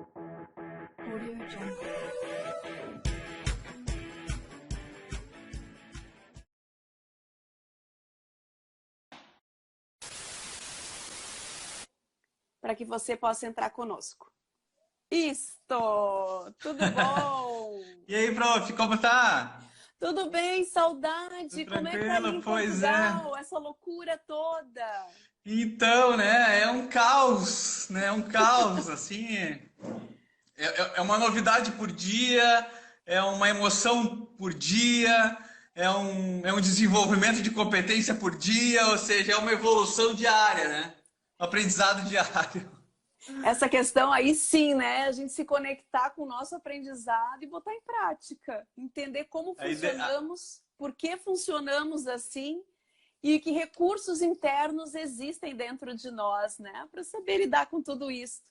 Audio Jungle. Para que você possa entrar conosco. Isto! Tudo bom? E aí, prof, como tá? Tudo bem, Tudo saudade? Como é que tá aí tranquilo? em Pois é. Portugal? Essa loucura toda. Então, né, é um caos, né? É um caos, assim. É uma novidade por dia, é uma emoção por dia, é um desenvolvimento de competência por dia, ou seja, é uma evolução diária, né? Um aprendizado diário. Essa questão aí sim, né? A gente se conectar com o nosso aprendizado e botar em prática. Entender como A ide- a- funcionamos, por que funcionamos assim e que recursos internos existem dentro de nós, né? Para saber lidar com tudo isso.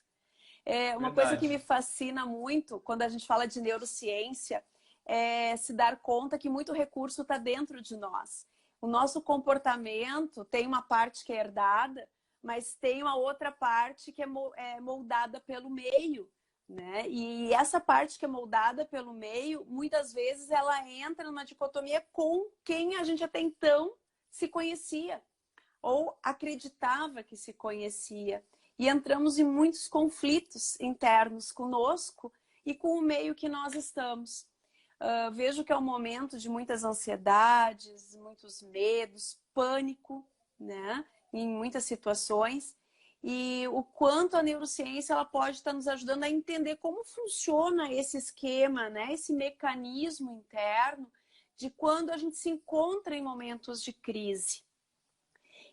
É uma coisa que Verdade. me fascina muito quando a gente fala de neurociência é se dar conta que muito recurso está dentro de nós. O nosso comportamento tem uma parte que é herdada, mas tem uma outra parte que é moldada pelo meio, né? E essa parte que é moldada pelo meio, muitas vezes ela entra numa dicotomia com quem a gente até então se conhecia ou acreditava que se conhecia. E entramos em muitos conflitos internos conosco e com o meio que nós estamos. Vejo que é um momento de muitas ansiedades, muitos medos, pânico, né? Em muitas situações. E o quanto a neurociência ela pode estar nos ajudando a entender como funciona esse esquema, né? Esse mecanismo interno de quando a gente se encontra em momentos de crise.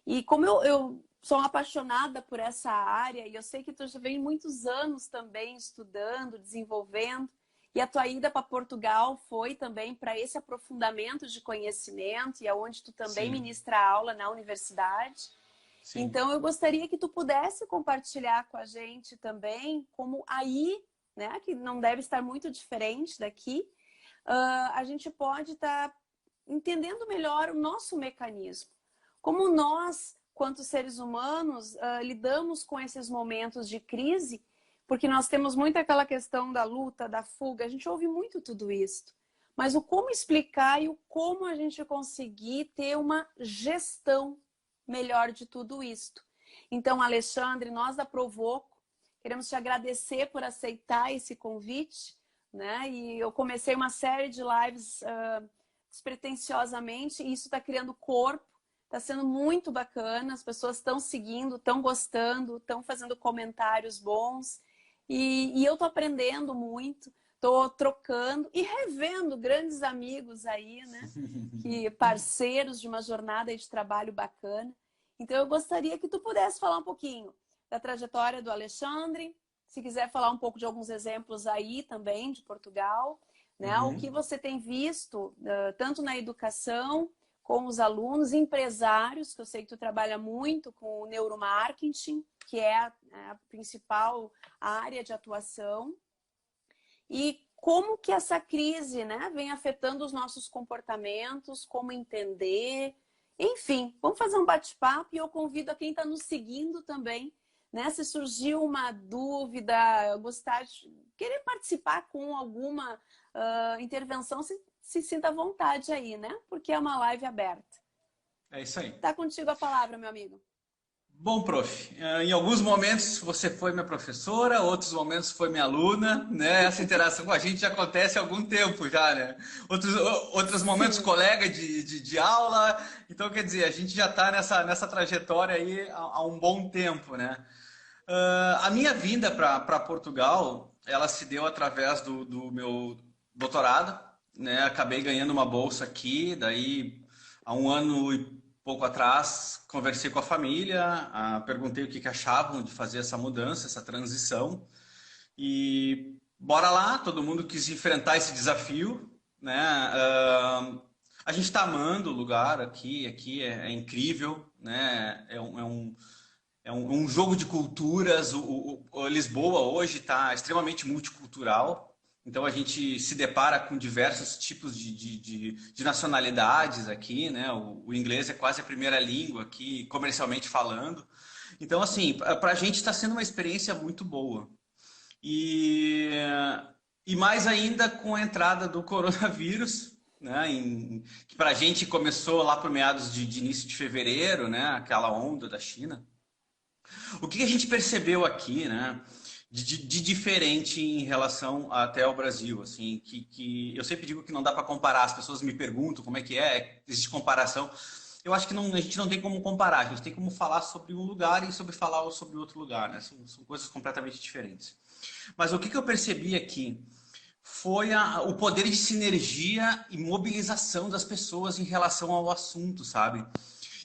E como eu sou apaixonada por essa área, e eu sei que tu já vem muitos anos também estudando, desenvolvendo, e a tua ida para Portugal foi também para esse aprofundamento de conhecimento, e é onde tu também Sim, ministra aula na universidade. sim. Então, eu gostaria que tu pudesse compartilhar com a gente também, como aí, né, que não deve estar muito diferente daqui, a gente pode estar entendendo melhor o nosso mecanismo. Como nós, quanto seres humanos, lidamos com esses momentos de crise, porque nós temos muito aquela questão da luta, da fuga, a gente ouve muito tudo isso. Mas o como explicar e o como a gente conseguir ter uma gestão melhor de tudo isto. Então, Alexandre, nós da Provoco, queremos te agradecer por aceitar esse convite, né? E eu comecei uma série de lives despretensiosamente, e isso está criando corpo, está sendo muito bacana, as pessoas estão seguindo, estão gostando, estão fazendo comentários bons, e eu estou aprendendo muito, estou trocando e revendo grandes amigos aí, né? Que parceiros de uma jornada de trabalho bacana. Então eu gostaria que tu pudesse falar um pouquinho da trajetória do Alexandre, se quiser falar um pouco de alguns exemplos aí também de Portugal, né? O que Uhum. você tem visto, tanto na educação, com os alunos, empresários, que eu sei que tu trabalha muito com o neuromarketing, que é a principal área de atuação, e como que essa crise, né, vem afetando os nossos comportamentos, como entender, enfim, vamos fazer um bate-papo e eu convido a quem está nos seguindo também, né, se surgiu uma dúvida, gostar de querer participar com alguma intervenção, se sinta à vontade aí, né, porque é uma live aberta. É isso aí. Tá contigo a palavra, meu amigo. Bom, prof, em alguns momentos você foi minha professora, outros momentos foi minha aluna, né? Essa interação com a gente já acontece há algum tempo já, né? Outros momentos Sim. colega de aula, então quer dizer, a gente já está nessa trajetória aí há um bom tempo, né? A minha vinda para Portugal, ela se deu através do meu doutorado, né? Acabei ganhando uma bolsa aqui, daí há um ano e pouco atrás conversei com a família, perguntei o que achavam de fazer essa mudança, essa transição e bora lá, todo mundo quis enfrentar esse desafio, né? A gente está amando o lugar aqui é incrível, né? É um jogo de culturas. O Lisboa hoje está extremamente multicultural. Então a gente se depara com diversos tipos de nacionalidades aqui, né? O inglês é quase a primeira língua aqui, comercialmente falando. Então, assim, para a gente está sendo uma experiência muito boa. E, e mais ainda com a entrada do coronavírus, né, que para a gente começou lá por meados de início de fevereiro, né, aquela onda da China. O que a gente percebeu aqui, né, de diferente em relação até ao Brasil, assim, que eu sempre digo que não dá para comparar, as pessoas me perguntam como é que é, existe comparação. Eu acho que não, a gente não tem como comparar, a gente tem como falar sobre um lugar e sobre falar sobre outro lugar, né? São coisas completamente diferentes. Mas o que eu percebi aqui foi o poder de sinergia e mobilização das pessoas em relação ao assunto, sabe?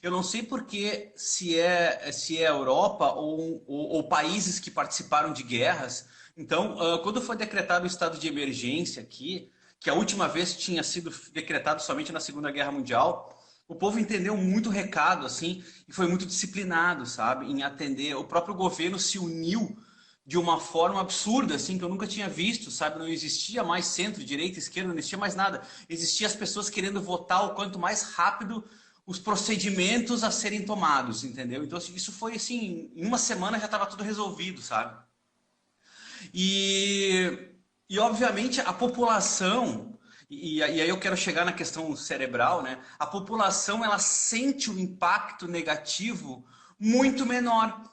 Eu não sei porque se é Europa ou países que participaram de guerras. Então, quando foi decretado o estado de emergência aqui, que a última vez tinha sido decretado somente na Segunda Guerra Mundial, o povo entendeu muito o recado, assim, e foi muito disciplinado, sabe, em atender. O próprio governo se uniu de uma forma absurda, assim, que eu nunca tinha visto, sabe? Não existia mais centro, direita, esquerda, não existia mais nada. Existia as pessoas querendo votar o quanto mais rápido os procedimentos a serem tomados, entendeu? Então, isso foi assim, em uma semana já estava tudo resolvido, sabe? E obviamente, a população, e aí eu quero chegar na questão cerebral, né? A população, ela sente o impacto negativo muito menor,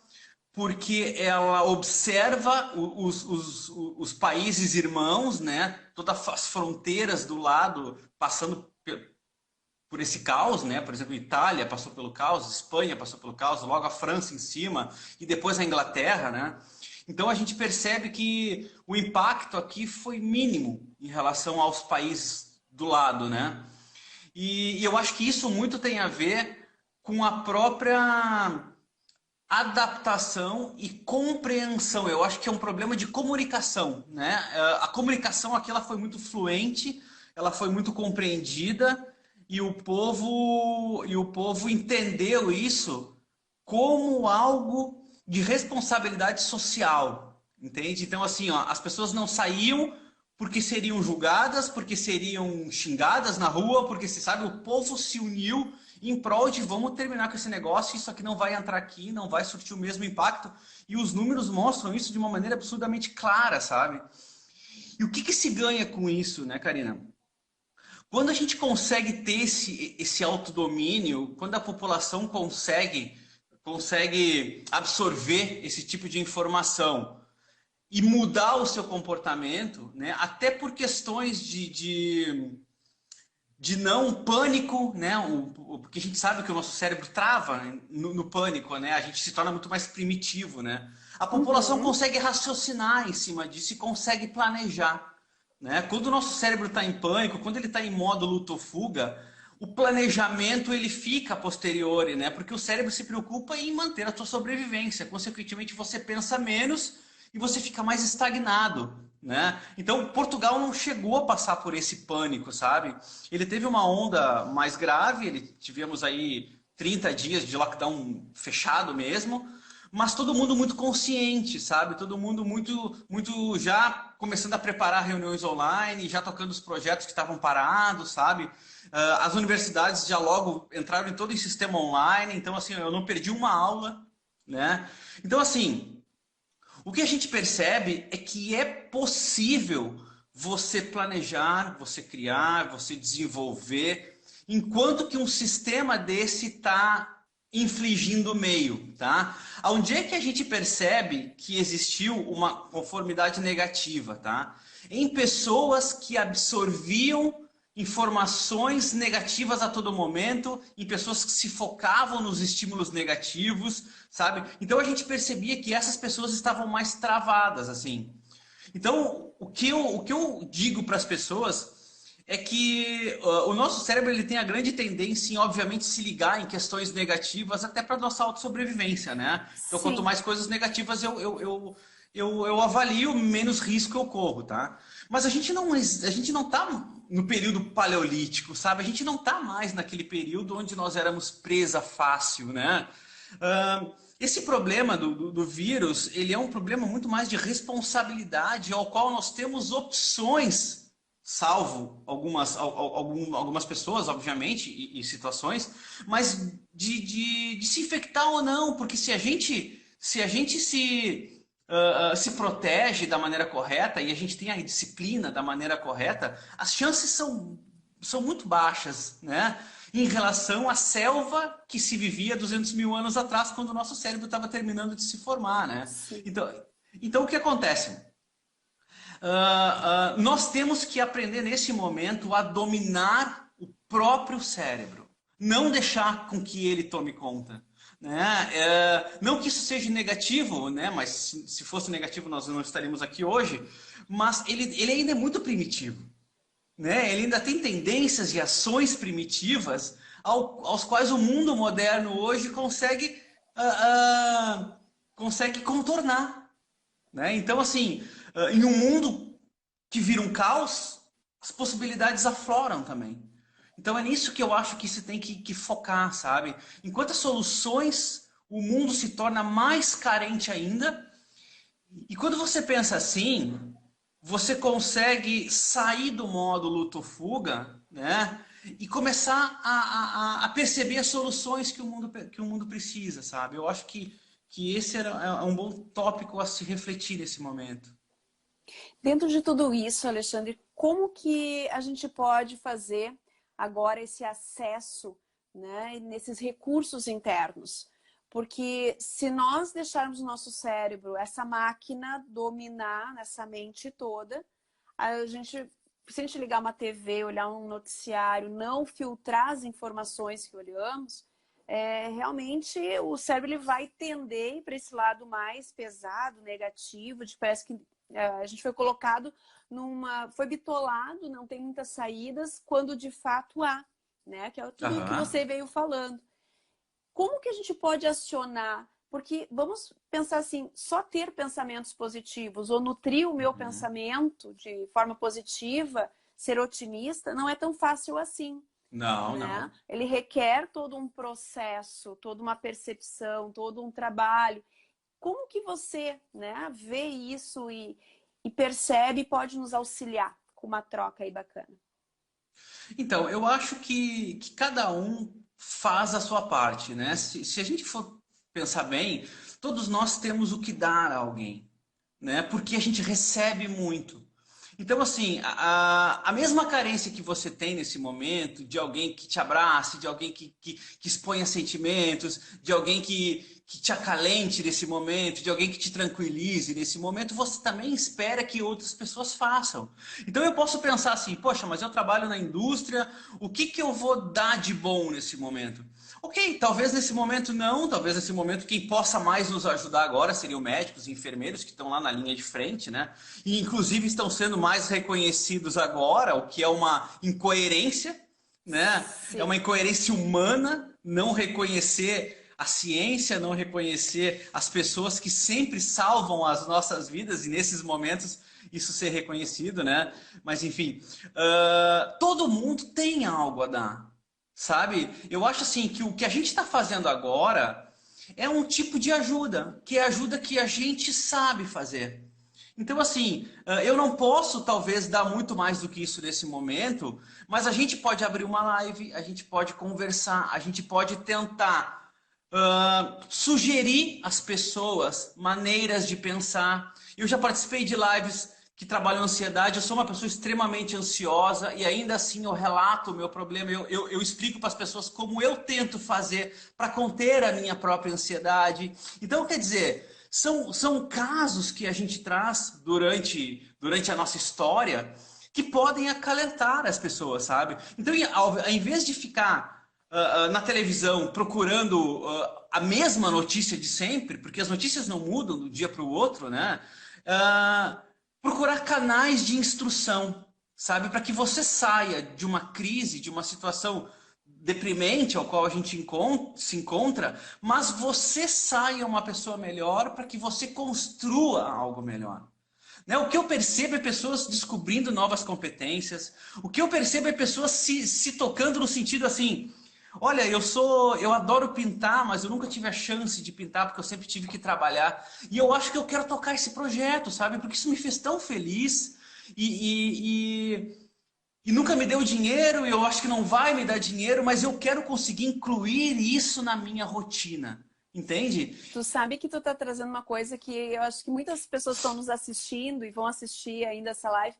porque ela observa os países irmãos, né? Todas as fronteiras do lado passando por esse caos, né? Por exemplo, Itália passou pelo caos, Espanha passou pelo caos, logo a França em cima e depois a Inglaterra, né? Então a gente percebe que o impacto aqui foi mínimo em relação aos países do lado, né? E eu acho que isso muito tem a ver com a própria adaptação e compreensão. Eu acho que é um problema de comunicação, né? A comunicação aqui ela foi muito fluente, ela foi muito compreendida e o povo entendeu isso como algo de responsabilidade social, entende? Então assim, ó, as pessoas não saíam porque seriam julgadas, porque seriam xingadas na rua, porque se sabe, o povo se uniu em prol de vamos terminar com esse negócio, isso aqui não vai entrar aqui, não vai surtir o mesmo impacto. E os números mostram isso de uma maneira absurdamente clara, sabe? E o que se ganha com isso, né, Karina? Quando a gente consegue ter esse autodomínio, quando a população consegue absorver esse tipo de informação e mudar o seu comportamento, né, até por questões de não pânico, né? Porque a gente sabe que o nosso cérebro trava no pânico, né? A gente se torna muito mais primitivo, né? A população consegue raciocinar em cima disso e consegue planejar, né? Quando o nosso cérebro está em pânico, quando ele está em modo luta ou fuga, o planejamento ele fica a posteriori, né? Porque o cérebro se preocupa em manter a sua sobrevivência. Consequentemente, você pensa menos e você fica mais estagnado, né? Então, Portugal não chegou a passar por esse pânico, sabe? Ele teve uma onda mais grave, tivemos aí 30 dias de lockdown fechado mesmo, mas todo mundo muito consciente, sabe? Todo mundo muito já começando a preparar reuniões online, já tocando os projetos que estavam parados, sabe? As universidades já logo entraram em todo o sistema online, então assim, eu não perdi uma aula, né? Então assim, o que a gente percebe é que é possível você planejar, você criar, você desenvolver, enquanto que um sistema desse está infligindo o meio, tá? Onde é que a gente percebe que existiu uma conformidade negativa, tá? Em pessoas que absorviam informações negativas a todo momento, em pessoas que se focavam nos estímulos negativos, sabe? Então a gente percebia que essas pessoas estavam mais travadas, assim. Então, o que eu digo para as pessoas é que o nosso cérebro ele tem a grande tendência em, obviamente, se ligar em questões negativas até para nossa autossobrevivência, né? Então, quanto Sim. mais coisas negativas eu avalio, menos risco eu corro, tá? Mas a gente não tá no período paleolítico, sabe? A gente não tá mais naquele período onde nós éramos presa fácil, né? Esse problema do vírus, ele é um problema muito mais de responsabilidade, ao qual nós temos opções, salvo algumas pessoas, obviamente, e situações, mas de se infectar ou não, porque se a gente se se protege da maneira correta e a gente tem a disciplina da maneira correta, as chances são muito baixas, né? Em relação à selva que se vivia 200 mil anos atrás, quando o nosso cérebro estava terminando de se formar, né? Então o que acontece? Nós temos que aprender nesse momento a dominar o próprio cérebro. Não deixar com que ele tome conta. Né? Não que isso seja negativo, né? Mas se fosse negativo nós não estaríamos aqui hoje. Mas ele ainda é muito primitivo. Né? Ele ainda tem tendências e ações primitivas aos quais o mundo moderno hoje consegue contornar. Né? Então, assim, em um mundo que vira um caos, as possibilidades afloram também. Então é nisso que eu acho que se tem que focar, sabe? Enquanto as soluções, o mundo se torna mais carente ainda. E quando você pensa assim, você consegue sair do modo luto-fuga, né? E começar a perceber as soluções que o mundo precisa, sabe? Eu acho que esse é um bom tópico a se refletir nesse momento. Dentro de tudo isso, Alexandre, como que a gente pode fazer agora esse acesso, né, nesses recursos internos? Porque se nós deixarmos o nosso cérebro, essa máquina, dominar essa mente toda, se a gente ligar uma TV, olhar um noticiário, não filtrar as informações que olhamos, realmente o cérebro ele vai tender para esse lado mais pesado, negativo, de parece que a gente foi colocado foi bitolado, não tem muitas saídas, quando de fato há, né? Que é tudo o que você veio falando. Como que a gente pode acionar? Porque vamos pensar assim, só ter pensamentos positivos ou nutrir o meu pensamento de forma positiva, ser otimista, não é tão fácil assim. Não, né? não. Ele requer todo um processo, toda uma percepção, todo um trabalho. Como que você, né, vê isso e percebe e pode nos auxiliar com uma troca aí bacana? Então, eu acho que cada um faz a sua parte, né? Se a gente for pensar bem, todos nós temos o que dar a alguém, né? Porque a gente recebe muito. Então, assim, a mesma carência que você tem nesse momento, de alguém que te abrace, de alguém que exponha sentimentos, de alguém que te acalente nesse momento, de alguém que te tranquilize nesse momento, você também espera que outras pessoas façam. Então eu posso pensar assim, poxa, mas eu trabalho na indústria, o que eu vou dar de bom nesse momento? Ok, talvez nesse momento não, talvez nesse momento quem possa mais nos ajudar agora seriam médicos e enfermeiros que estão lá na linha de frente, né? E inclusive estão sendo mais reconhecidos agora, o que é uma incoerência, né? Sim. É uma incoerência humana não reconhecer a ciência, não reconhecer as pessoas que sempre salvam as nossas vidas e nesses momentos isso ser reconhecido, né? Mas enfim, todo mundo tem algo a dar. Sabe? Eu acho assim que o que a gente está fazendo agora é um tipo de ajuda, que é ajuda que a gente sabe fazer. Então, assim, eu não posso talvez dar muito mais do que isso nesse momento, mas a gente pode abrir uma live, a gente pode conversar, a gente pode tentar sugerir às pessoas maneiras de pensar. Eu já participei de lives que trabalham ansiedade, eu sou uma pessoa extremamente ansiosa e ainda assim eu relato o meu problema, eu explico para as pessoas como eu tento fazer para conter a minha própria ansiedade. Então, quer dizer, são casos que a gente traz durante a nossa história que podem acalentar as pessoas, sabe? Então, ao invés de ficar na televisão procurando a mesma notícia de sempre, porque as notícias não mudam do dia para o outro, né? Procurar canais de instrução, sabe? Para que você saia de uma crise, de uma situação deprimente ao qual a gente se encontra, mas você saia uma pessoa melhor para que você construa algo melhor. Né? O que eu percebo é pessoas descobrindo novas competências, o que eu percebo é pessoas se tocando no sentido assim, olha, eu adoro pintar, mas eu nunca tive a chance de pintar porque eu sempre tive que trabalhar. E eu acho que eu quero tocar esse projeto, sabe? Porque isso me fez tão feliz e nunca me deu dinheiro, e eu acho que não vai me dar dinheiro, mas eu quero conseguir incluir isso na minha rotina. Entende? Tu sabe que tu tá trazendo uma coisa que eu acho que muitas pessoas estão nos assistindo e vão assistir ainda essa live,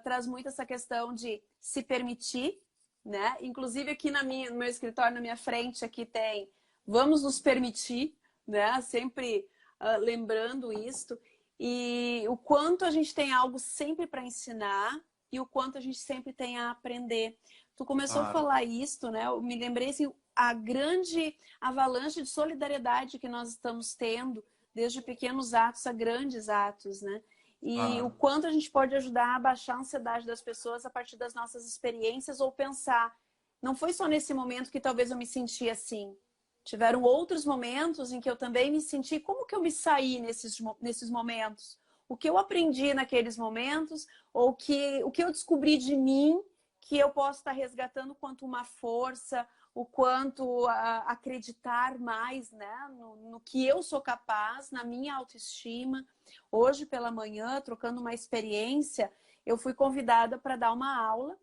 traz muito essa questão de se permitir, né? Inclusive aqui no meu escritório, na minha frente, aqui tem vamos nos permitir, né? Sempre lembrando isto. E o quanto a gente tem algo sempre para ensinar e o quanto a gente sempre tem a aprender. Tu começou a Claro. falar isto, né? Eu me lembrei assim, a grande avalanche de solidariedade que nós estamos tendo, desde pequenos atos a grandes atos, né? E o Claro. quanto a gente pode ajudar a baixar a ansiedade das pessoas a partir das nossas experiências ou pensar, não foi só nesse momento que talvez eu me senti assim. Tiveram outros momentos em que eu também me senti, como que eu me saí nesses momentos? O que eu aprendi naqueles momentos, ou o que eu descobri de mim que eu posso estar resgatando quanto uma força, o quanto acreditar mais, né, no que eu sou capaz, na minha autoestima. Hoje pela manhã, trocando uma experiência, eu fui convidada para dar uma aula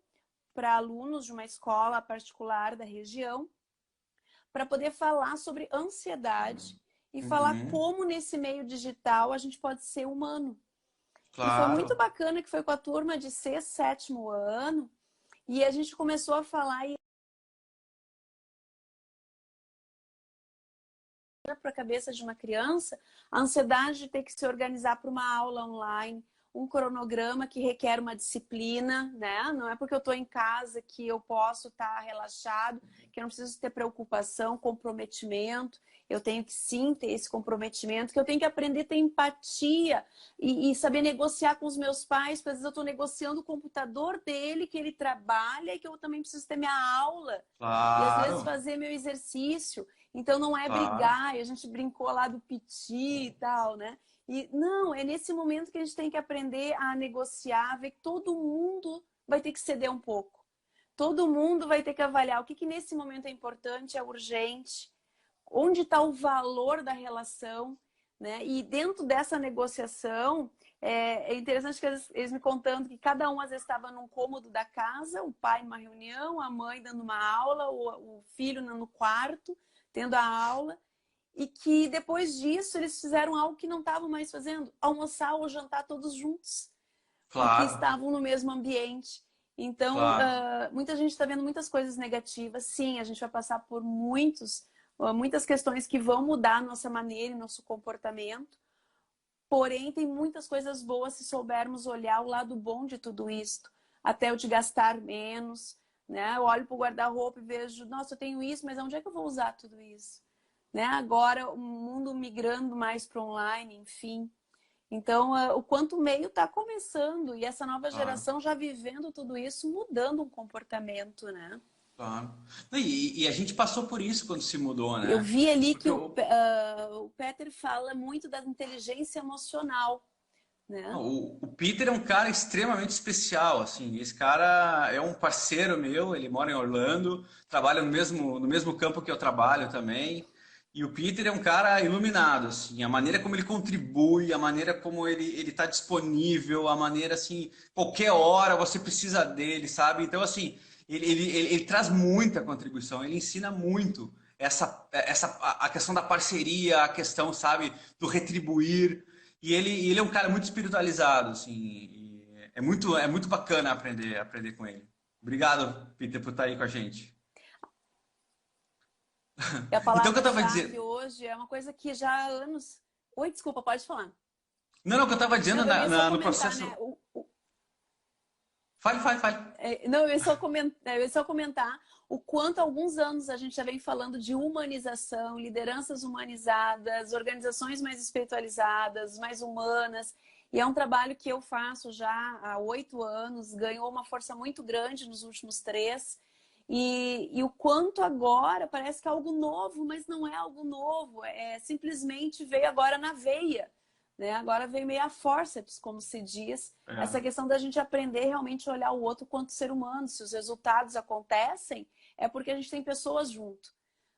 para alunos de uma escola particular da região, para poder falar sobre ansiedade e falar Uhum. como nesse meio digital a gente pode ser humano. E foi muito Claro. bacana que foi com a turma de sexto, sétimo ano, e a gente começou a falar para a cabeça de uma criança a ansiedade de ter que se organizar para uma aula online, um cronograma que requer uma disciplina, né? Não é porque eu estou em casa que eu posso estar relaxado, que eu não preciso ter preocupação, comprometimento. Eu tenho que sim ter esse comprometimento, que eu tenho que aprender a ter empatia e saber negociar com os meus pais, porque às vezes eu estou negociando o computador dele, que ele trabalha e que eu também preciso ter minha aula. E às vezes Claro. fazer meu exercício. Então não é Claro. brigar, e a gente brincou lá do piti e tal, né? E não, é nesse momento que a gente tem que aprender a negociar, ver que todo mundo vai ter que ceder um pouco. Todo mundo vai ter que avaliar o que nesse momento é importante, é urgente, onde está o valor da relação, né? E dentro dessa negociação, é interessante que eles me contando que cada um às vezes estava num cômodo da casa, o pai numa reunião, a mãe dando uma aula, o filho no quarto, tendo a aula, e que depois disso eles fizeram algo que não estavam mais fazendo, almoçar ou jantar todos juntos, porque Claro. estavam no mesmo ambiente. Então, Claro. muita gente está vendo muitas coisas negativas. Sim, a gente vai passar por muitas questões que vão mudar a nossa maneira e nosso comportamento. Porém, tem muitas coisas boas se soubermos olhar o lado bom de tudo isso. Até o de gastar menos, né? Eu olho para o guarda-roupa e vejo, nossa, eu tenho isso, mas onde é que eu vou usar tudo isso? Né? Agora, o mundo migrando mais para online, enfim. Então, o quanto o meio está começando e essa nova Claro. geração já vivendo tudo isso, mudando um comportamento, né? Claro. E a gente passou por isso quando se mudou, Eu né? vi ali Porque que o Peter fala muito da inteligência emocional, né? o Peter é um cara extremamente especial, assim. Esse cara é um parceiro meu, ele mora em Orlando, trabalha no mesmo campo que eu trabalho também. E o Peter é um cara iluminado, assim. A maneira como ele contribui, a maneira como ele está disponível, a maneira, assim, qualquer hora você precisa dele, sabe? Então, assim, ele traz muita contribuição, ele ensina muito a questão da parceria, a questão, sabe, do retribuir. E ele é um cara muito espiritualizado, assim. É muito bacana aprender com ele. Obrigado, Peter, por estar aí com a gente. E a Então, o que eu estava palavra-chave dizendo. hoje é uma coisa que já há anos. Oi, desculpa, pode falar. Não, não, o que eu estava dizendo Não, eu ia só no comentar, né? processo. Fale, fale, fale. Não, eu ia só comentar o quanto há alguns anos a gente já vem falando de humanização, lideranças humanizadas, organizações mais espiritualizadas, mais humanas. E é um trabalho que eu faço já há 8 anos, ganhou uma força muito grande nos últimos 3. E o quanto agora parece que é algo novo, mas não é algo novo, simplesmente veio agora na veia, né? Agora veio meio a forceps, como se diz, essa É, questão da gente aprender realmente a olhar o outro quanto ser humano. Se os resultados acontecem, é porque a gente tem pessoas junto,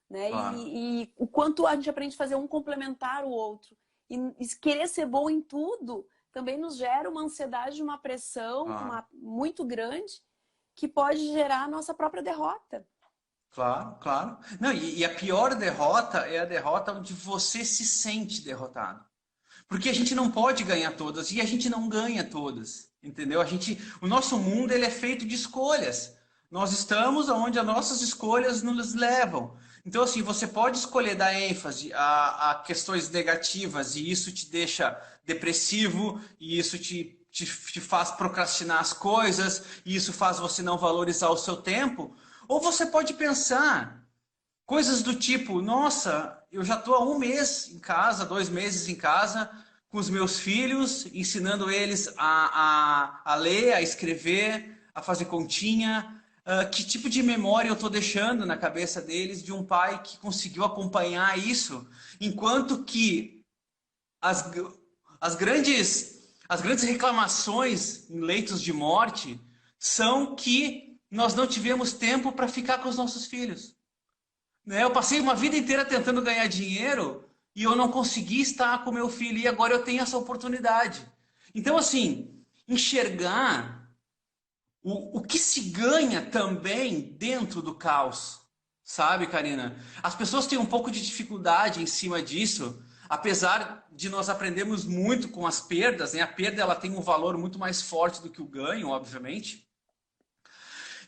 né? claro, E o quanto a gente aprende a fazer um complementar o outro. E querer ser bom em tudo também nos gera uma ansiedade, uma pressão claro. muito grande que pode gerar a nossa própria derrota. Claro, claro. Não, e a pior derrota é a derrota onde você se sente derrotado. Porque a gente não pode ganhar todas e a gente não ganha todas, entendeu? O nosso mundo ele é feito de escolhas. Nós estamos onde as nossas escolhas nos levam. Então, assim, você pode escolher dar ênfase a questões negativas e isso te deixa depressivo e isso te faz procrastinar as coisas e isso faz você não valorizar o seu tempo. Ou você pode pensar coisas do tipo, nossa, eu já estou há um mês em casa, 2 meses em casa, com os meus filhos, ensinando eles a ler, a escrever, a fazer continha. Que tipo de memória eu estou deixando na cabeça deles de um pai que conseguiu acompanhar isso, enquanto que as, as grandes reclamações em leitos de morte são que nós não tivemos tempo para ficar com os nossos filhos. Né? Eu passei uma vida inteira tentando ganhar dinheiro e eu não consegui estar com meu filho e agora eu tenho essa oportunidade. Então, assim, enxergar o que se ganha também dentro do caos, sabe, Karina? As pessoas têm um pouco de dificuldade em cima disso, apesar de nós aprendermos muito com as perdas, né? A perda ela tem um valor muito mais forte do que o ganho, obviamente.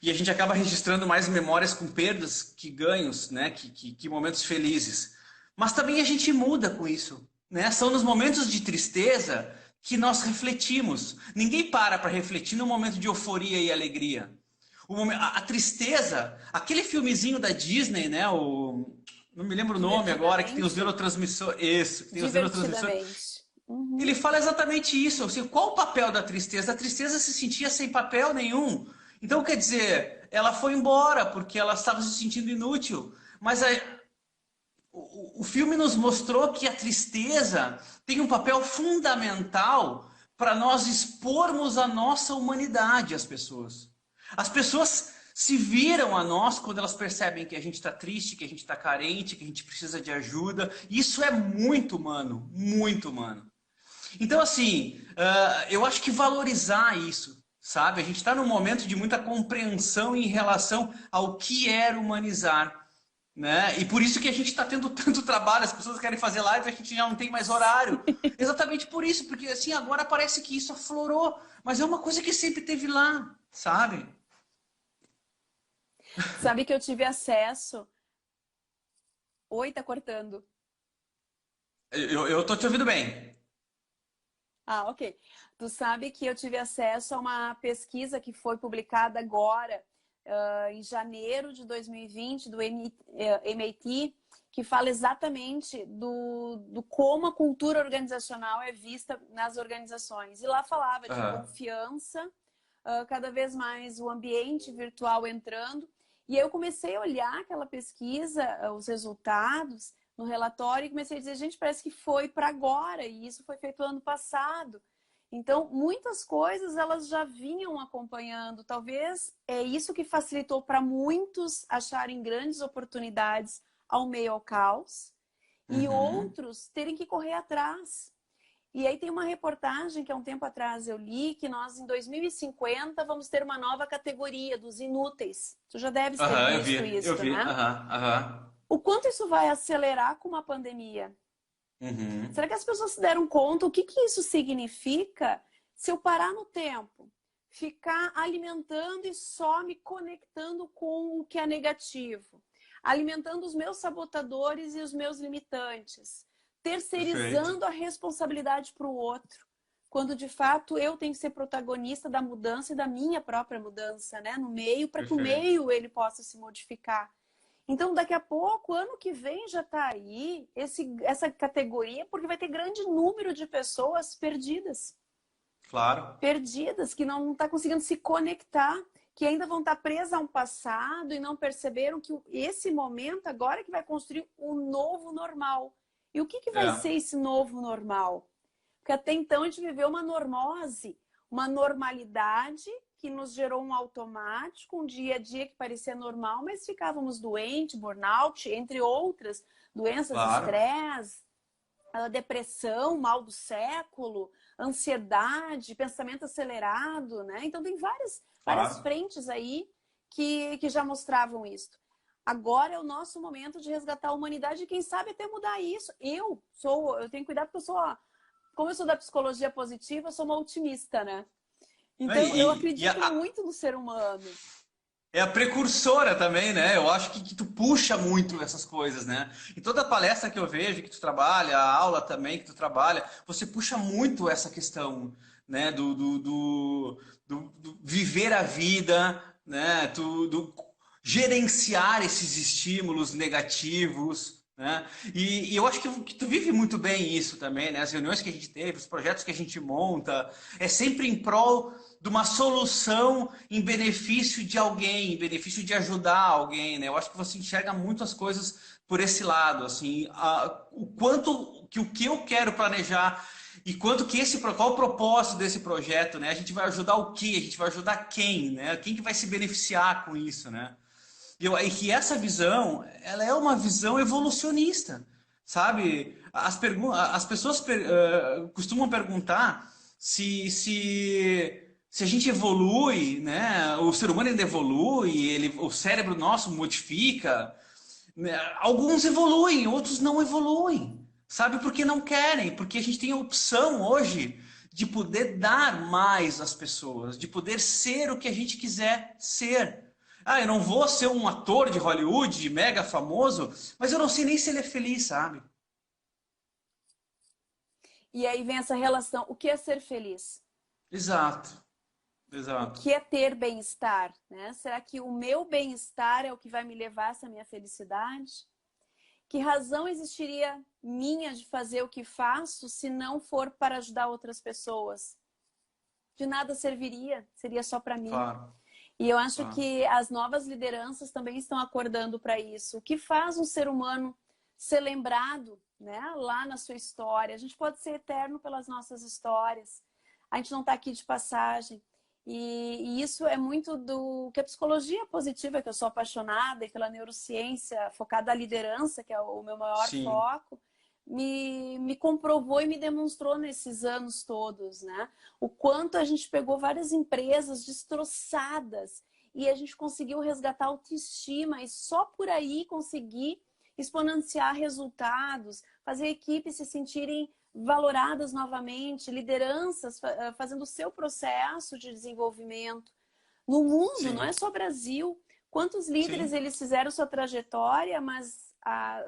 E a gente acaba registrando mais memórias com perdas que ganhos, né? Que momentos felizes. Mas também a gente muda com isso, né? São nos momentos de tristeza que nós refletimos. Ninguém para refletir no momento de euforia e alegria. A tristeza, aquele filmezinho da Disney, né? Não me lembro o nome agora, que tem os Divertidamente. neurotransmissores. Isso, que tem os neurotransmissores. Divertidamente. Uhum. Ele fala exatamente isso. Assim, qual o papel da tristeza? A tristeza se sentia sem papel nenhum. Então, quer dizer, ela foi embora porque ela estava se sentindo inútil. Mas o filme nos mostrou que a tristeza tem um papel fundamental para nós expormos a nossa humanidade às pessoas. As pessoas se viram a nós quando elas percebem que a gente está triste, que a gente está carente, que a gente precisa de ajuda. Isso é muito humano, muito humano. Então, assim, eu acho que valorizar isso, sabe? A gente está num momento de muita compreensão em relação ao que é humanizar, né? E por isso que a gente está tendo tanto trabalho, as pessoas querem fazer live, a gente já não tem mais horário. Exatamente por isso, porque assim, agora parece que isso aflorou, mas é uma coisa que sempre teve lá, sabe? Sabe que eu tive acesso. Oi, tá cortando. Eu tô te ouvindo bem. Ah, ok. Tu sabe que eu tive acesso a uma pesquisa que foi publicada agora, em janeiro de 2020, do MIT, que fala exatamente do como a cultura organizacional é vista nas organizações. E lá falava de Aham. confiança, cada vez mais o ambiente virtual entrando. E aí eu comecei a olhar aquela pesquisa, os resultados no relatório e comecei a dizer, gente, parece que foi para agora, e isso foi feito ano passado. Então, muitas coisas elas já vinham acompanhando. Talvez é isso que facilitou para muitos acharem grandes oportunidades ao meio ao caos e Uhum. outros terem que correr atrás. E aí tem uma reportagem que há um tempo atrás eu li que nós em 2050 vamos ter uma nova categoria dos inúteis. Tu já deves ter Aham, visto eu isso, vi. né? Aham, aham. O quanto isso vai acelerar com uma pandemia? Uhum. Será que as pessoas se deram conta o que isso significa se eu parar no tempo, ficar alimentando e só me conectando com o que é negativo, alimentando os meus sabotadores e os meus limitantes, Perfeito. terceirizando a responsabilidade para o outro, quando de fato eu tenho que ser protagonista da mudança e da minha própria mudança, né, no meio, para que o Perfeito. meio ele possa se modificar. Então, daqui a pouco, ano que vem já está aí essa categoria, porque vai ter grande número de pessoas perdidas. Claro. Perdidas, que não está conseguindo se conectar, que ainda vão estar presas a um passado e não perceberam que esse momento agora é que vai construir o novo normal. E o que vai É. ser esse novo normal? Porque até então a gente viveu uma normose, uma normalidade que nos gerou um automático, um dia a dia que parecia normal, mas ficávamos doentes, burnout, entre outras doenças, Claro. estresse, depressão, mal do século, ansiedade, pensamento acelerado, né? Então tem várias Claro. frentes aí que já mostravam isso. Agora é o nosso momento de resgatar a humanidade e quem sabe até mudar isso. Eu tenho cuidado porque como eu sou da psicologia positiva, eu sou uma otimista, né? Então eu acredito muito no ser humano. É a precursora também, né? Eu acho que tu puxa muito essas coisas, né? Em toda palestra que eu vejo, que tu trabalha, a aula também que tu trabalha, você puxa muito essa questão, né? Do viver a vida, né? Do gerenciar esses estímulos negativos, né? E eu acho que tu vive muito bem isso também, né? As reuniões que a gente teve, os projetos que a gente monta, é sempre em prol de uma solução em benefício de alguém, em benefício de ajudar alguém, né? Eu acho que você enxerga muito as coisas por esse lado, assim, o quanto que o que eu quero planejar e quanto que qual o propósito desse projeto, né? A gente vai ajudar o quê? A gente vai ajudar quem, né? Quem que vai se beneficiar com isso, né? E que essa visão, ela é uma visão evolucionista, sabe? As pessoas costumam perguntar se a gente evolui, né? O ser humano ainda evolui, o cérebro nosso modifica. Né? Alguns evoluem, outros não evoluem. Sabe? Porque não querem, porque a gente tem a opção hoje de poder dar mais às pessoas, de poder ser o que a gente quiser ser. Ah, eu não vou ser um ator de Hollywood, mega famoso, mas eu não sei nem se ele é feliz, sabe? E aí vem essa relação. O que é ser feliz? Exato, O exato. que é ter bem-estar, né? Será que o meu bem-estar é o que vai me levar a essa minha felicidade? Que razão existiria minha de fazer o que faço se não for para ajudar outras pessoas? De nada serviria, seria só para mim. Claro, E eu acho claro. que as novas lideranças também estão acordando para isso. O que faz um ser humano ser lembrado, né, lá na sua história? A gente pode ser eterno pelas nossas histórias. A gente não está aqui de passagem. E isso é muito do que a psicologia positiva, que eu sou apaixonada, e pela neurociência focada na liderança, que é o meu maior Sim, foco, me comprovou e me demonstrou nesses anos todos, né? O quanto a gente pegou várias empresas destroçadas e a gente conseguiu resgatar a autoestima e só por aí conseguir exponenciar resultados, fazer equipes se sentirem valoradas novamente, lideranças fazendo o seu processo de desenvolvimento. No mundo, não é sim, só Brasil. Quantos líderes sim, eles fizeram sua trajetória, mas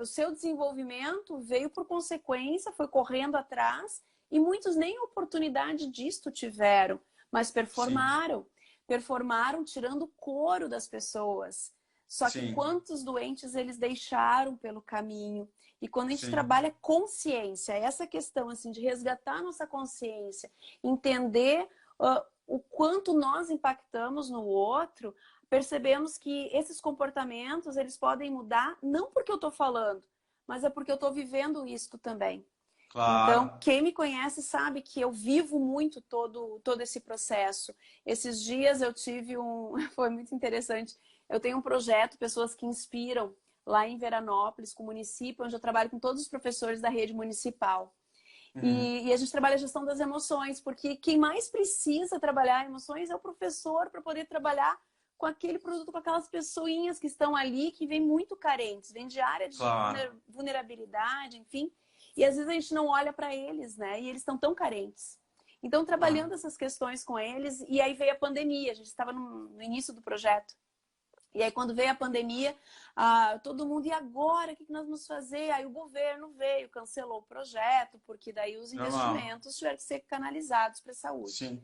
o seu desenvolvimento veio por consequência, foi correndo atrás e muitos nem oportunidade disto tiveram, mas sim, performaram. Performaram tirando o couro das pessoas. Só que sim, quantos doentes eles deixaram pelo caminho? E quando a gente sim, trabalha consciência, essa questão assim de resgatar a nossa consciência, entender o quanto nós impactamos no outro, percebemos que esses comportamentos eles podem mudar não porque eu estou falando, mas é porque eu estou vivendo isso também. Então, claro. quem me conhece sabe que eu vivo muito todo esse processo. Esses dias eu tive foi muito interessante. Eu tenho um projeto, Pessoas que Inspiram, lá em Veranópolis, com o município, onde eu trabalho com todos os professores da rede municipal. Uhum. E a gente trabalha a gestão das emoções, porque quem mais precisa trabalhar emoções é o professor para poder trabalhar com aquele produto, com aquelas pessoinhas que estão ali, que vêm muito carentes, vêm de áreas de Claro. vulnerabilidade, enfim. E às vezes a gente não olha para eles, né? E eles estão tão carentes. Então, Claro. trabalhando essas questões com eles, e aí veio a pandemia, a gente estava no início do projeto. E aí, quando veio a pandemia, todo mundo, e agora? O que nós vamos fazer? Aí o governo veio, cancelou o projeto, porque daí os Normal. investimentos tiveram que ser canalizados para a saúde. Sim.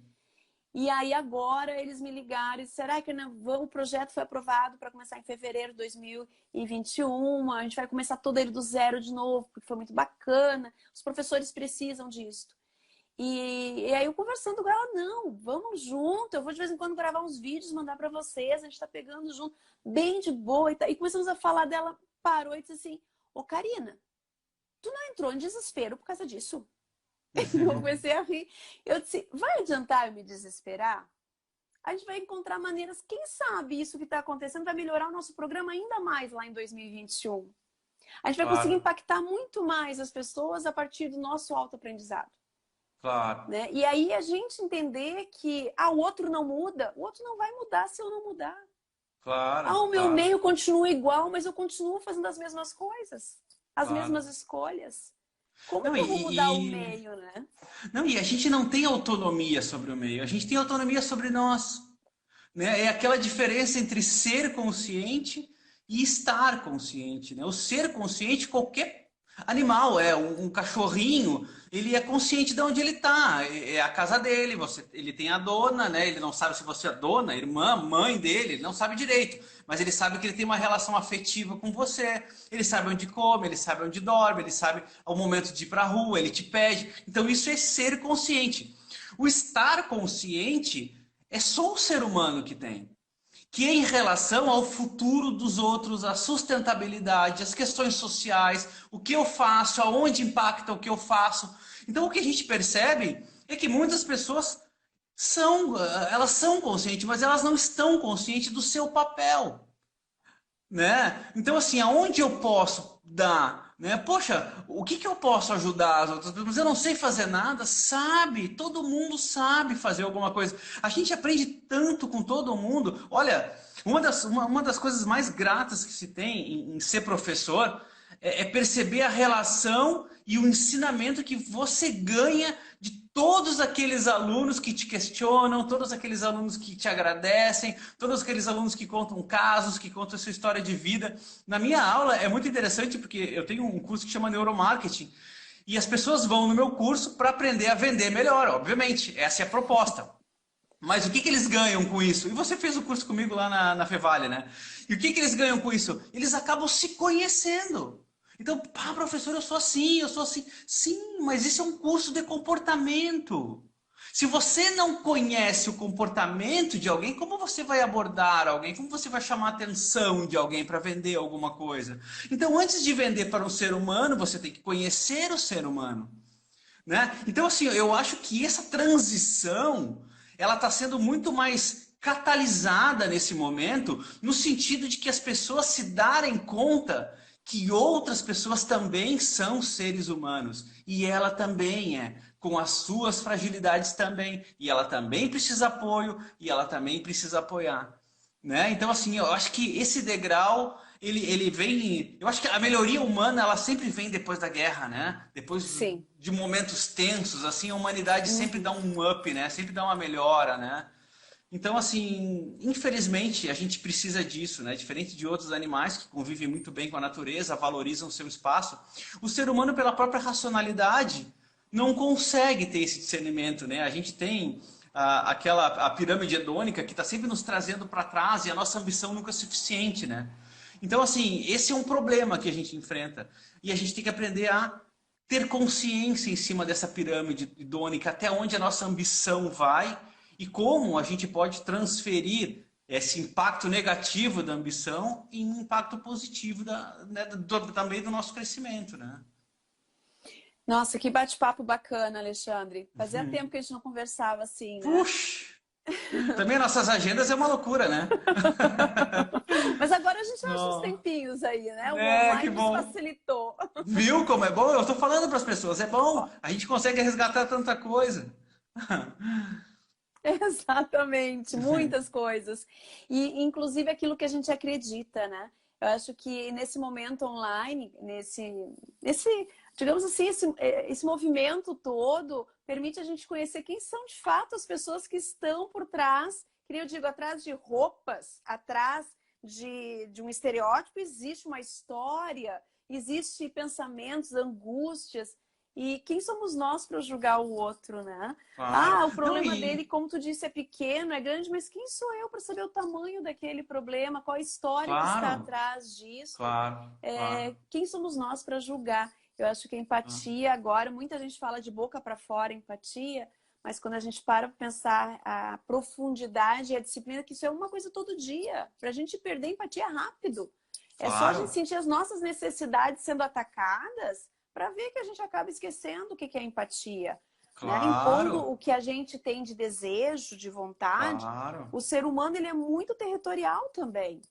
E aí agora eles me ligaram e será que o projeto foi aprovado para começar em fevereiro de 2021? A gente vai começar todo ele do zero de novo, porque foi muito bacana. Os professores precisam disso. E aí eu conversando com ela, não, vamos junto, eu vou de vez em quando gravar uns vídeos, mandar para vocês, a gente tá pegando junto, bem de boa. E começamos a falar dela, parou e disse assim, ô Karina, tu não entrou em desespero por causa disso? E eu comecei a rir. Eu disse, vai adiantar eu me desesperar? A gente vai encontrar maneiras, quem sabe isso que está acontecendo vai melhorar o nosso programa ainda mais lá em 2021. A gente vai conseguir Claro, impactar muito mais as pessoas a partir do nosso autoaprendizado. claro, Né? E aí a gente entender que o outro não muda, o outro não vai mudar se eu não mudar. Ah, Claro, o meu claro, meio continua igual, mas eu continuo fazendo as mesmas coisas, as claro. mesmas escolhas. Como Não, que eu vou mudar o meio, né? não, e a gente não tem autonomia sobre o meio, a gente tem autonomia sobre nós. Né? É aquela diferença entre ser consciente e estar consciente, né? O ser consciente, qualquer animal, um cachorrinho, ele é consciente de onde ele está, é a casa dele, ele tem a dona, né? Ele não sabe se você é dona, irmã, mãe dele, ele não sabe direito, mas ele sabe que ele tem uma relação afetiva com você, ele sabe onde come, ele sabe onde dorme, ele sabe o momento de ir para a rua, ele te pede. Então isso é ser consciente. O estar consciente é só o ser humano que tem. Que é em relação ao futuro dos outros, a sustentabilidade, as questões sociais, o que eu faço, aonde impacta o que eu faço. Então o que a gente percebe é que muitas pessoas elas são conscientes, mas elas não estão conscientes do seu papel, né? Então, assim, aonde eu posso dar, né? Poxa, o que eu posso ajudar as outras pessoas? Mas eu não sei fazer nada, sabe? Todo mundo sabe fazer alguma coisa. A gente aprende tanto com todo mundo. Olha, uma das coisas mais gratas que se tem em ser professor é perceber a relação e o ensinamento que você ganha de todos aqueles alunos que te questionam, todos aqueles alunos que te agradecem, todos aqueles alunos que contam casos, que contam a sua história de vida. Na minha aula é muito interessante porque eu tenho um curso que chama Neuromarketing e as pessoas vão no meu curso para aprender a vender melhor, obviamente. Essa é a proposta. Mas o que eles ganham com isso? E você fez o curso comigo lá na Fevale, né? E o que eles ganham com isso? Eles acabam se conhecendo. Então, pá, professor, eu sou assim, eu sou assim. Sim, mas isso é um curso de comportamento. Se você não conhece o comportamento de alguém, como você vai abordar alguém? Como você vai chamar a atenção de alguém para vender alguma coisa? Então, antes de vender para um ser humano, você tem que conhecer o ser humano, né? Então, assim, eu acho que essa transição, ela está sendo muito mais catalisada nesse momento, no sentido de que as pessoas se darem conta que outras pessoas também são seres humanos. E ela também é, com as suas fragilidades também. E ela também precisa apoio, e ela também precisa apoiar. Né? Então, assim, eu acho que esse degrau, ele vem... Eu acho que a melhoria humana, ela sempre vem depois da guerra, né? Depois Sim. de momentos tensos, assim, a humanidade sempre dá Uhum. um up, né? Sempre dá uma melhora, né? Então, assim, infelizmente, a gente precisa disso, né? Diferente de outros animais que convivem muito bem com a natureza, valorizam o seu espaço, o ser humano, pela própria racionalidade, não consegue ter esse discernimento, né? A gente tem a pirâmide hedônica que está sempre nos trazendo para trás e a nossa ambição nunca é suficiente, né? Então, assim, esse é um problema que a gente enfrenta. E a gente tem que aprender a ter consciência em cima dessa pirâmide hedônica, até onde a nossa ambição vai e como a gente pode transferir esse impacto negativo da ambição em um impacto positivo também do nosso crescimento, né? Nossa, que bate-papo bacana, Alexandre. Fazia tempo que a gente não conversava assim, né? Puxa! Também nossas agendas é uma loucura, né? Mas agora a gente acha uns Não. tempinhos aí, né? O É, que online nos bom. facilitou. Viu como é bom? Eu estou falando para as pessoas, é bom. A gente consegue resgatar tanta coisa. Exatamente, muitas coisas. E inclusive aquilo que a gente acredita, né? Eu acho que nesse momento online, digamos assim, esse movimento todo permite a gente conhecer quem são de fato as pessoas que estão por trás, que nem eu digo, atrás de roupas, atrás de um estereótipo, existe uma história, existe pensamentos, angústias. E quem somos nós para julgar o outro, né? Claro. Ah, o Não, problema dele, como tu disse, é pequeno, é grande, mas quem sou eu para saber o tamanho daquele problema? Qual a história que está claro, atrás disso? claro, claro. Quem somos nós para julgar? Eu acho que a empatia agora, muita gente fala de boca para fora, empatia, mas quando a gente para pensar a profundidade e a disciplina, que isso é uma coisa todo dia. Para a gente perder a empatia rápido. É só a gente Claro, sentir as nossas necessidades sendo atacadas para ver que a gente acaba esquecendo o que é empatia. Né? Impondo claro, o que a gente tem de desejo, de vontade. claro. O ser humano ele é muito territorial também.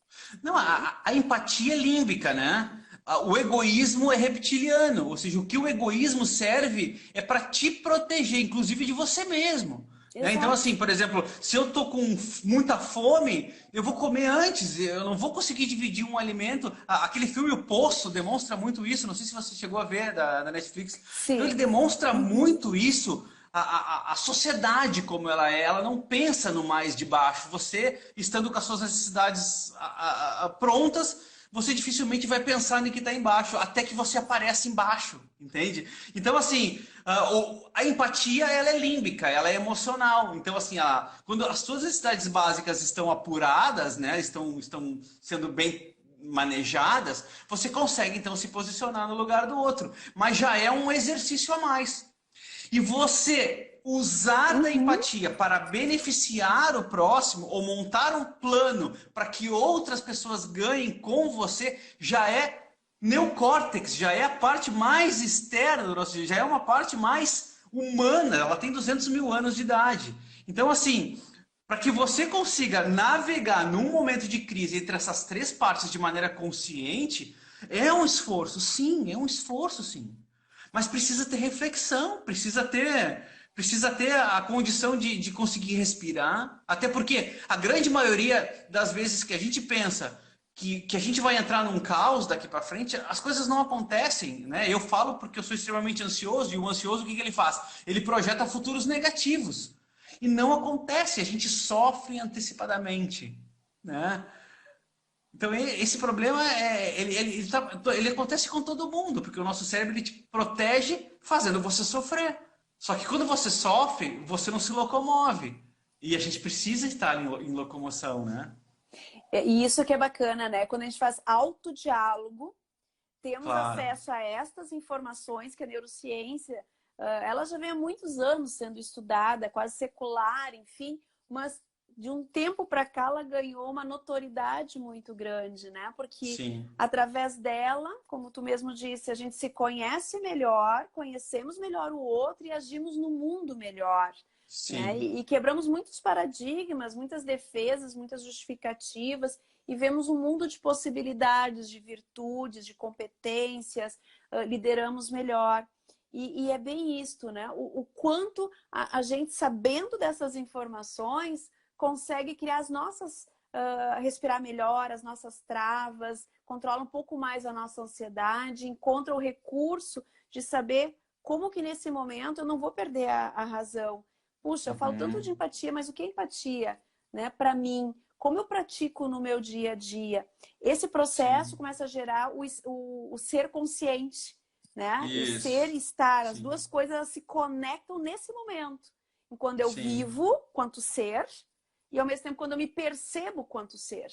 Não, Né? a empatia é límbica, né? O egoísmo é reptiliano, ou seja, o que o egoísmo serve é para te proteger, inclusive de você mesmo. né? Então, Exato. assim, por exemplo, se eu tô com muita fome, eu vou comer antes, eu não vou conseguir dividir um alimento. Aquele filme O Poço demonstra muito isso, não sei se você chegou a ver da Netflix. Então, ele Sim. demonstra Uhum. muito isso, a sociedade como ela não pensa no mais de baixo. Você, estando com as suas necessidades prontas, você dificilmente vai pensar no que está embaixo, até que você aparece embaixo, entende? Então, assim, a empatia, ela é límbica, ela é emocional. Então, assim, quando as suas necessidades básicas estão apuradas, né, estão sendo bem manejadas, você consegue, então, se posicionar no lugar do outro. Mas já é um exercício a mais. E você usar da Uhum. empatia para beneficiar o próximo ou montar um plano para que outras pessoas ganhem com você já é neocórtex, já é a parte mais externa do nosso, já é uma parte mais humana. Ela tem 200 mil anos de idade. Então, assim, para que você consiga navegar num momento de crise entre essas três partes de maneira consciente, é um esforço, sim, é um esforço, sim. Mas precisa ter reflexão, precisa ter a condição de conseguir respirar. Até porque a grande maioria das vezes que a gente pensa que a gente vai entrar num caos daqui para frente, as coisas não acontecem, né? Eu falo porque eu sou extremamente ansioso, e o ansioso, o que ele faz? Ele projeta futuros negativos. E não acontece, a gente sofre antecipadamente, né? Então, esse problema ele acontece com todo mundo, porque o nosso cérebro ele te protege fazendo você sofrer. Só que quando você sofre, você não se locomove. E a gente precisa estar em locomoção, né? E isso que é bacana, né? Quando a gente faz autodiálogo, temos Claro. acesso a estas informações que a neurociência, ela já vem há muitos anos sendo estudada, quase secular, enfim, mas de um tempo para cá ela ganhou uma notoriedade muito grande, né? Porque Sim, através dela, como tu mesmo disse, a gente se conhece melhor, conhecemos melhor o outro e agimos no mundo melhor. Né? sim, E quebramos muitos paradigmas, muitas defesas, muitas justificativas e vemos um mundo de possibilidades, de virtudes, de competências, lideramos melhor. E é bem isto, né? O quanto a gente, sabendo dessas informações, consegue criar as nossas, respirar melhor, as nossas travas, controla um pouco mais a nossa ansiedade, encontra o recurso de saber como que nesse momento eu não vou perder a razão. Puxa, eu falo tanto de uhum, empatia, mas o que é empatia, né? Para mim, como eu pratico no meu dia a dia? Esse processo sim, começa a gerar o ser consciente, né? O ser e isso, estar, as sim, duas coisas elas se conectam nesse momento. Quando eu sim, vivo quanto ser e ao mesmo tempo quando eu me percebo quanto ser.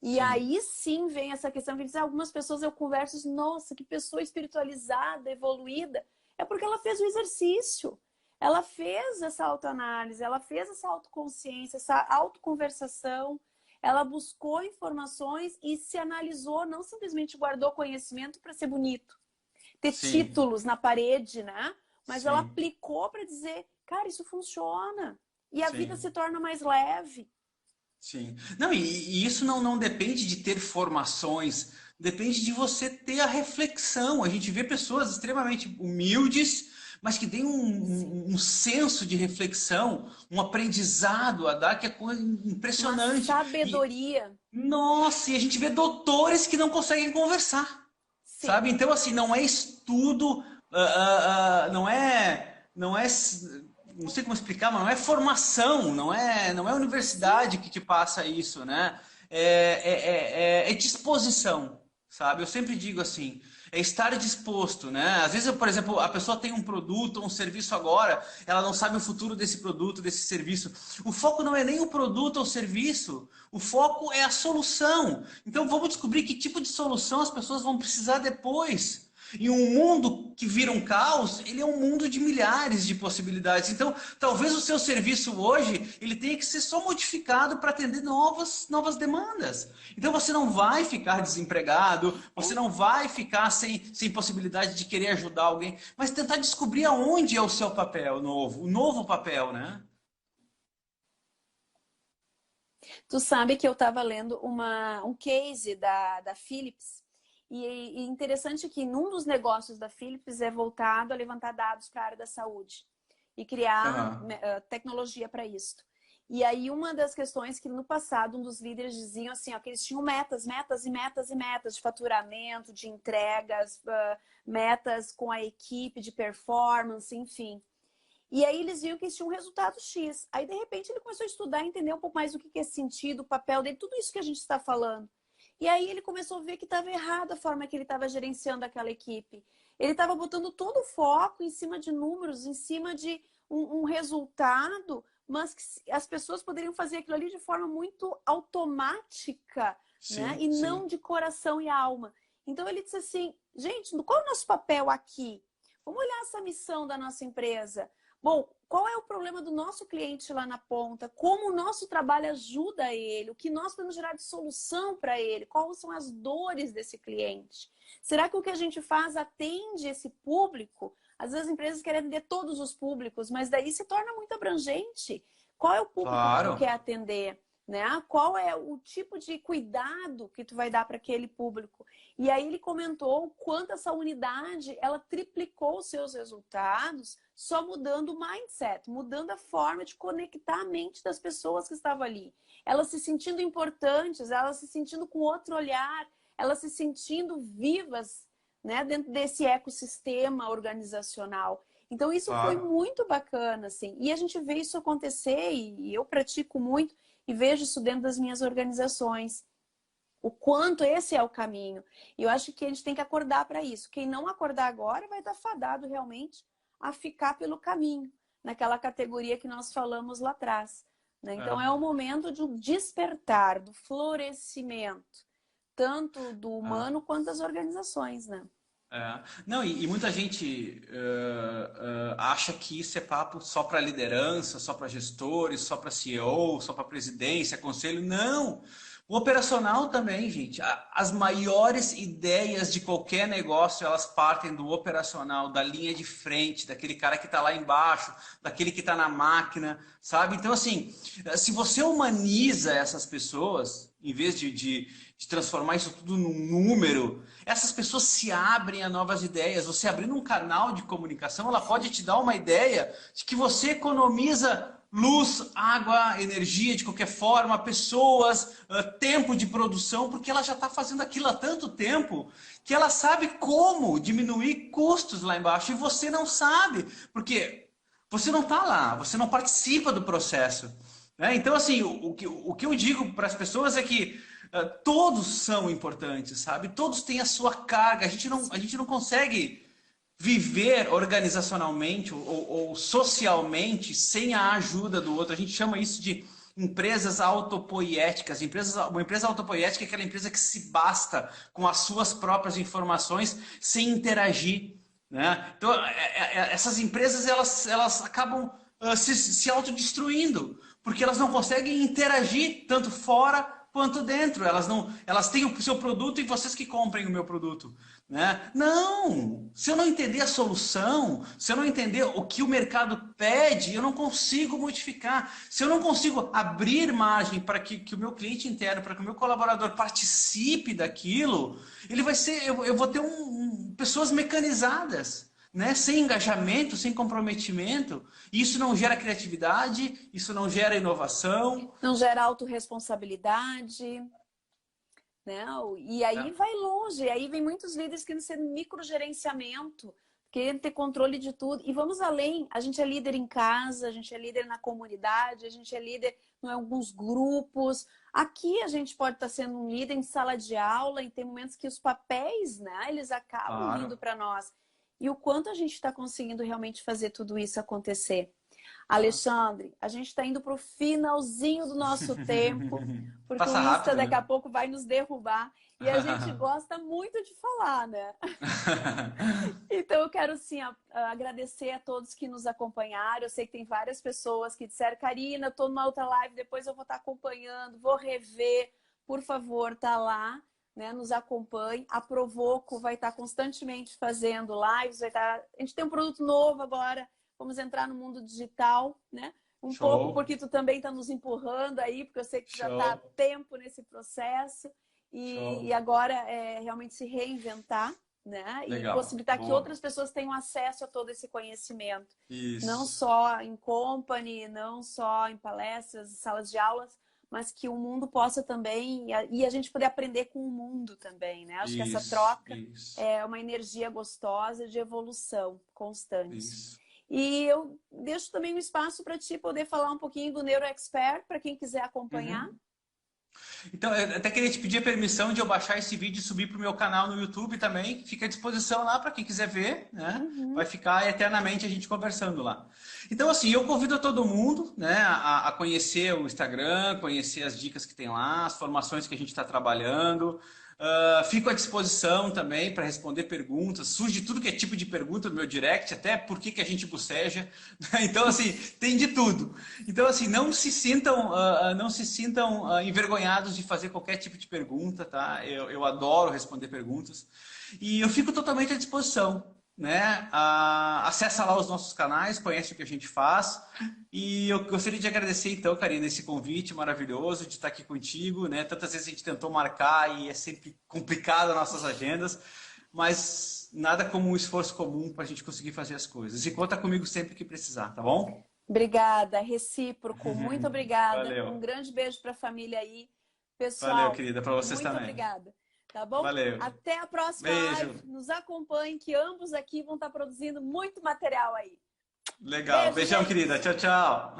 E sim, aí sim vem essa questão que diz, algumas pessoas eu converso, e digo, nossa, que pessoa espiritualizada, evoluída. É porque ela fez o exercício. Ela fez essa autoanálise, ela fez essa autoconsciência, essa autoconversação. Ela buscou informações e se analisou, não simplesmente guardou conhecimento para ser bonito, ter sim, títulos na parede, né? Mas ela sim, aplicou para dizer, cara, isso funciona. E a vida se sim. torna mais leve. Sim. Não, e isso não depende de ter formações, depende de você ter a reflexão. A gente vê pessoas extremamente humildes, mas que têm um senso de reflexão, um aprendizado a dar que é coisa Uma impressionante. E, sabedoria. nossa, e a gente vê doutores que não conseguem conversar, Sim. sabe? Então, assim, não é estudo, não é, não sei como explicar, mas não é formação, não é Sim. universidade que te passa isso, né? É disposição, sabe? Eu sempre digo assim, é estar disposto, né? Às vezes, por exemplo, a pessoa tem um produto ou um serviço agora, ela não sabe o futuro desse produto, desse serviço. O foco não é nem o produto ou o serviço, o foco é a solução. Então, vamos descobrir que tipo de solução as pessoas vão precisar depois. E um mundo que vira um caos, ele é um mundo de milhares de possibilidades. Então, talvez o seu serviço hoje, ele tenha que ser só modificado para atender novas demandas. Então, você não vai ficar desempregado, você É. não vai ficar sem possibilidade de querer ajudar alguém, mas tentar descobrir aonde é o seu papel novo, o novo papel, né? Tu sabe que eu estava lendo um case da Philips. E interessante que num dos negócios da Philips é voltado a levantar dados para a área da saúde. e criar Aham. tecnologia para isso. E aí, uma das questões que no passado um dos líderes diziam assim, ó, que eles tinham metas, metas e metas e metas de faturamento, de entregas, metas com a equipe, de performance, enfim. E aí eles viam que eles tinham um resultado X. Aí, de repente, ele começou a estudar, entender um pouco mais o que é sentido, o papel dele, tudo isso que a gente está falando. E aí ele começou a ver que estava errado a forma que ele estava gerenciando aquela equipe. Ele estava botando todo o foco em cima de números, em cima de um resultado, mas que as pessoas poderiam fazer aquilo ali de forma muito automática, né? Sim, E não sim. de coração e alma. Então ele disse assim, gente, qual é o nosso papel aqui? Vamos olhar essa missão da nossa empresa. Bom, qual é o problema do nosso cliente lá na ponta? Como o nosso trabalho ajuda ele? O que nós podemos gerar de solução para ele? Quais são as dores desse cliente? Será que o que a gente faz atende esse público? Às vezes as empresas querem atender todos os públicos, mas daí se torna muito abrangente. Qual é o público que tu quer Claro. atender? Né? Qual é o tipo de cuidado que tu vai dar para aquele público? E aí ele comentou o quanto essa unidade ela triplicou os seus resultados só mudando o mindset, mudando a forma de conectar a mente das pessoas que estavam ali. Elas se sentindo importantes, elas se sentindo com outro olhar, elas se sentindo vivas, né, dentro desse ecossistema organizacional. Então isso foi Claro. muito bacana, assim. E a gente vê isso acontecer e eu pratico muito e vejo isso dentro das minhas organizações. O quanto esse é o caminho. E eu acho que a gente tem que acordar para isso. Quem não acordar agora vai estar fadado realmente a ficar pelo caminho, naquela categoria que nós falamos lá atrás. Né? Então é o É, momento de despertar, do florescimento, tanto do é. humano quanto das organizações, né? É. Não, e muita gente acha que isso é papo só para liderança, só para gestores, só para CEO, só para presidência, conselho. Não! O operacional também, gente. As maiores ideias de qualquer negócio, elas partem do operacional, da linha de frente, daquele cara que está lá embaixo, daquele que está na máquina, sabe? Então, assim, se você humaniza essas pessoas, em vez de transformar isso tudo num número, essas pessoas se abrem a novas ideias. Você abrindo um canal de comunicação, ela pode te dar uma ideia de que você economiza luz, água, energia de qualquer forma, pessoas, tempo de produção, porque ela já está fazendo aquilo há tanto tempo que ela sabe como diminuir custos lá embaixo e você não sabe, porque você não está lá, você não participa do processo. Né? Então, assim, o que eu digo para as pessoas é que todos são importantes, sabe? Todos têm a sua carga. A gente não consegue viver organizacionalmente ou socialmente sem a ajuda do outro. A gente chama isso de empresas autopoiéticas. Uma empresa autopoiética é aquela empresa que se basta com as suas próprias informações sem interagir. Né? Então, essas empresas elas acabam se autodestruindo, porque elas não conseguem interagir tanto fora quanto dentro. Elas têm o seu produto e vocês que comprem o meu produto. Né? Não! Se eu não entender a solução, se eu não entender o que o mercado pede, eu não consigo modificar. Se eu não consigo abrir margem para que o meu cliente interno, para que o meu colaborador participe daquilo, ele vai ser, eu vou ter pessoas mecanizadas. Né? Sem engajamento, sem comprometimento, isso não gera criatividade, isso não gera inovação. Não gera autorresponsabilidade, né? E aí É, vai longe, e aí vem muitos líderes querendo ser microgerenciamento, querendo ter controle de tudo. E vamos além, a gente é líder em casa, a gente é líder na comunidade, a gente é líder em alguns grupos. Aqui a gente pode estar sendo um líder em sala de aula e tem momentos que os papéis, né, eles acabam vindo claro. para nós. E o quanto a gente está conseguindo realmente fazer tudo isso acontecer. Tá. Alexandre, a gente está indo para o finalzinho do nosso tempo, porque o Passa Insta rápido, daqui né? a pouco vai nos derrubar e a gente gosta muito de falar, né? Então eu quero sim agradecer a todos que nos acompanharam. Eu sei que tem várias pessoas que disseram, Karina, estou numa outra live, depois eu vou estar acompanhando, vou rever. Por favor, tá lá, né? Nos acompanhe. A Provoco vai estar constantemente fazendo lives, vai estar... A gente tem um produto novo agora. Vamos entrar no mundo digital, né? Um pouco Show, porque tu também está nos empurrando aí, porque eu sei que tu já está há show, tempo nesse processo. E show. agora é realmente se reinventar. né? E Legal. possibilitar que Boa. outras pessoas tenham acesso a todo esse conhecimento. Não Isso. só em company, não só em palestras, salas de aulas, mas que o mundo possa também, e a gente poder aprender com o mundo também, né? Acho que essa Isso. troca Isso. é uma energia gostosa de evolução constante. Isso. E eu deixo também um espaço para ti poder falar um pouquinho do NeuroExpert, para quem quiser acompanhar. Uhum. Então, eu até queria te pedir a permissão de eu baixar esse vídeo e subir para o meu canal no YouTube também, que fica à disposição lá para quem quiser ver, né? Vai ficar eternamente a gente conversando lá. Então, assim, eu convido a todo mundo, né, a conhecer o Instagram, conhecer as dicas que tem lá, as formações que a gente está trabalhando. Fico à disposição também para responder perguntas. Surge tudo que é tipo de pergunta no meu direct, até por que a gente boceja. Então, assim, tem de tudo. Então, assim, não se sintam envergonhados de fazer qualquer tipo de pergunta, tá? Eu adoro responder perguntas. E eu fico totalmente à disposição, né? Acessa lá os nossos canais, conhece o que a gente faz. E eu gostaria de agradecer, então, Karina, esse convite maravilhoso de estar aqui contigo, né? Tantas vezes a gente tentou marcar e é sempre complicado as nossas agendas, mas nada como um esforço comum para a gente conseguir fazer as coisas. E conta comigo sempre que precisar, tá bom? Obrigada, recíproco, muito obrigada. Um Valeu. grande beijo para a família aí. Valeu, Pessoal, querida, para vocês muito também. obrigada. Tá bom? Valeu. Até a próxima Beijo. live. Nos acompanhem, que ambos aqui vão estar produzindo muito material aí. Legal. Beijo, Beijão, gente. querida. Tchau, tchau.